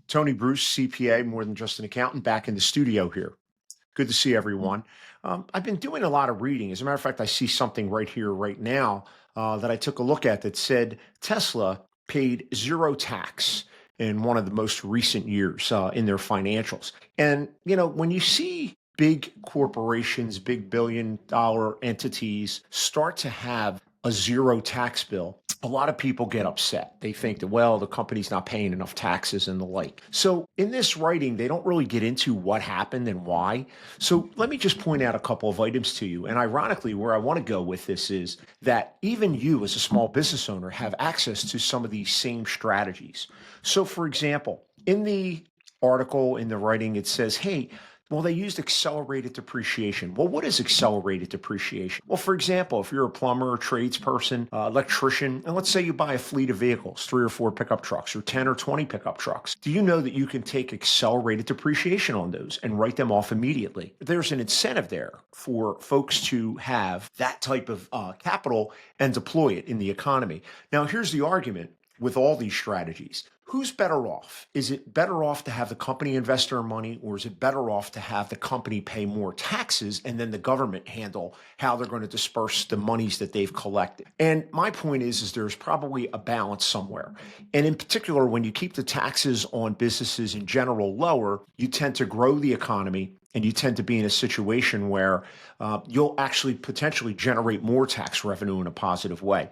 Tony Bruce, CPA, more than just an accountant, back in the studio here. Good to see everyone. I've been doing a lot of reading. As a matter of fact, I see something right here, right now, that I took a look at that said Tesla paid zero tax in one of the most recent years in their financials. And, when you see big corporations, big billion-dollar entities start to have a zero tax bill, a lot of people get upset. They think that, well, the company's not paying enough taxes and the like. So in this writing, they don't really get into what happened and why. So let me just point out a couple of items to you. And ironically, where I want to go with this is that even you as a small business owner have access to some of these same strategies. So for example, in the article, in the writing, it says, hey, well, they used accelerated depreciation. Well, what is accelerated depreciation? Well, for example, if you're a plumber, a tradesperson, electrician, and let's say you buy a fleet of vehicles, 3 or 4 pickup trucks, or 10 or 20 pickup trucks, do you know that you can take accelerated depreciation on those and write them off immediately? There's an incentive there for folks to have that type of capital and deploy it in the economy. Now, here's the argument with all these strategies. Who's better off? Is it better off to have the company invest their money, or is it better off to have the company pay more taxes and then the government handle how they're going to disperse the monies that they've collected? And my point is there's probably a balance somewhere. And in particular, when you keep the taxes on businesses in general lower, you tend to grow the economy, and you tend to be in a situation where you'll actually potentially generate more tax revenue in a positive way.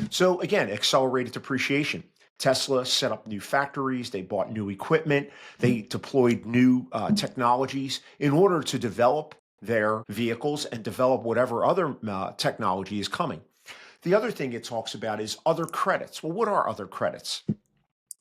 So again, accelerated depreciation. Tesla set up new factories, they bought new equipment, they deployed new technologies in order to develop their vehicles and develop whatever other technology is coming. The other thing it talks about is other credits. Well, what are other credits?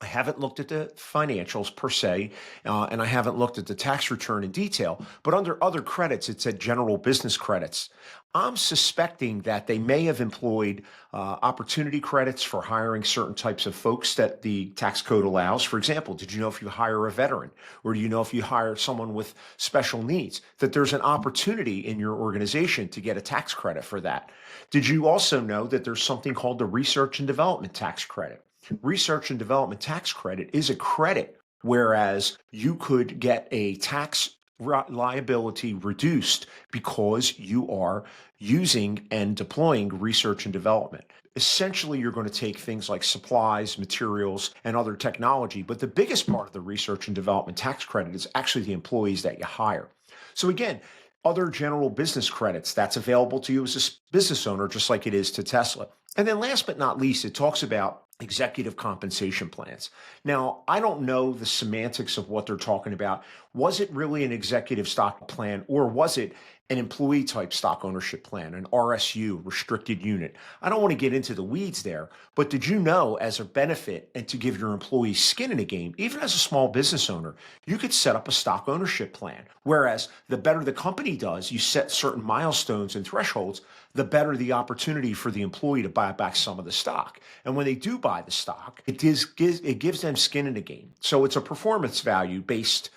I haven't looked at the financials per se, and I haven't looked at the tax return in detail, but under other credits, it said general business credits. I'm suspecting that they may have employed opportunity credits for hiring certain types of folks that the tax code allows. For example, did you know if you hire a veteran, or do you know if you hire someone with special needs, that there's an opportunity in your organization to get a tax credit for that? Did you also know that there's something called the research and development tax credit? Research and development tax credit is a credit, whereas you could get a tax liability reduced because you are using and deploying research and development. Essentially, you're going to take things like supplies, materials, and other technology, but the biggest part of the research and development tax credit is actually the employees that you hire. So again, other general business credits, that's available to you as a business owner, just like it is to Tesla. And then last but not least, it talks about executive compensation plans. Now, I don't know the semantics of what they're talking about. Was it really an executive stock plan, or was it an employee type stock ownership plan, an RSU, restricted unit? I don't want to get into the weeds there, but did you know, as a benefit and to give your employees skin in the game, even as a small business owner, you could set up a stock ownership plan. Whereas the better the company does, you set certain milestones and thresholds, the better the opportunity for the employee to buy back some of the stock. And when they do buy the stock, it gives them skin in the game. So it's a performance value based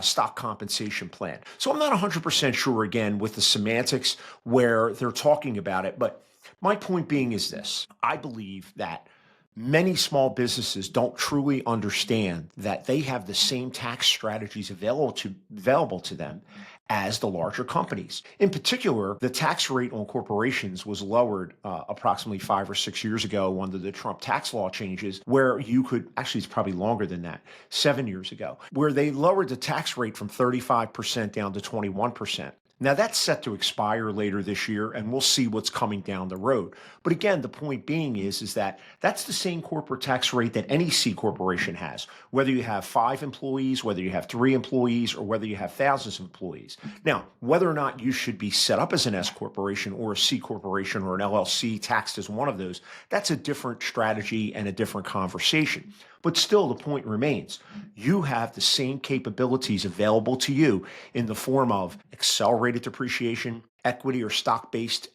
stock compensation plan. So I'm not 100% sure, again, with the semantics where they're talking about it. But my point being is this: I believe that many small businesses don't truly understand that they have the same tax strategies available to them as the larger companies. In particular, the tax rate on corporations was lowered approximately 5 or 6 years ago under the Trump tax law changes, where you could, actually it's probably longer than that, 7 years ago, where they lowered the tax rate from 35% down to 21%. Now that's set to expire later this year, and we'll see what's coming down the road. But again, the point being is that that's the same corporate tax rate that any C corporation has, whether you have 5 employees, whether you have 3 employees, or whether you have thousands of employees. Now, whether or not you should be set up as an S corporation or a C corporation or an LLC taxed as one of those, that's a different strategy and a different conversation. But still, the point remains. You have the same capabilities available to you in the form of accelerated depreciation, equity or stock-based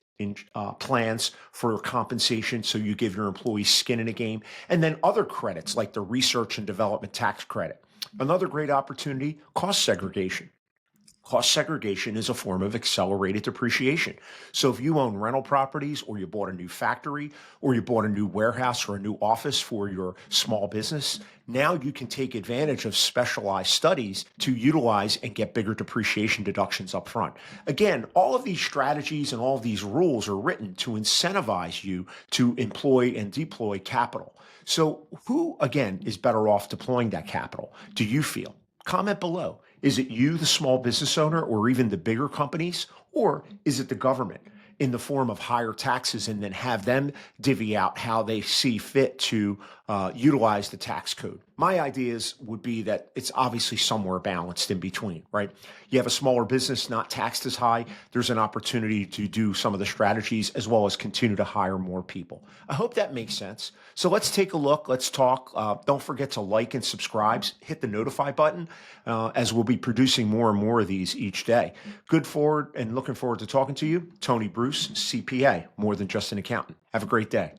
plans for compensation, so you give your employees skin in the game, and then other credits like the research and development tax credit. Another great opportunity, cost segregation. Cost segregation is a form of accelerated depreciation. So if you own rental properties or you bought a new factory or you bought a new warehouse or a new office for your small business, now you can take advantage of specialized studies to utilize and get bigger depreciation deductions up front. Again, all of these strategies and all of these rules are written to incentivize you to employ and deploy capital. So who, again, is better off deploying that capital, do you feel? Comment below. Is it you, the small business owner, or even the bigger companies? Or is it the government in the form of higher taxes and then have them divvy out how they see fit to utilize the tax code? My ideas would be that it's obviously somewhere balanced in between, right? You have a smaller business not taxed as high. There's an opportunity to do some of the strategies as well as continue to hire more people. I hope that makes sense. So let's take a look. Let's talk. Don't forget to like and subscribe. Hit the notify button as we'll be producing more and more of these each day. Good forward and looking forward to talking to you. Tony Bruce, CPA, more than just an accountant. Have a great day.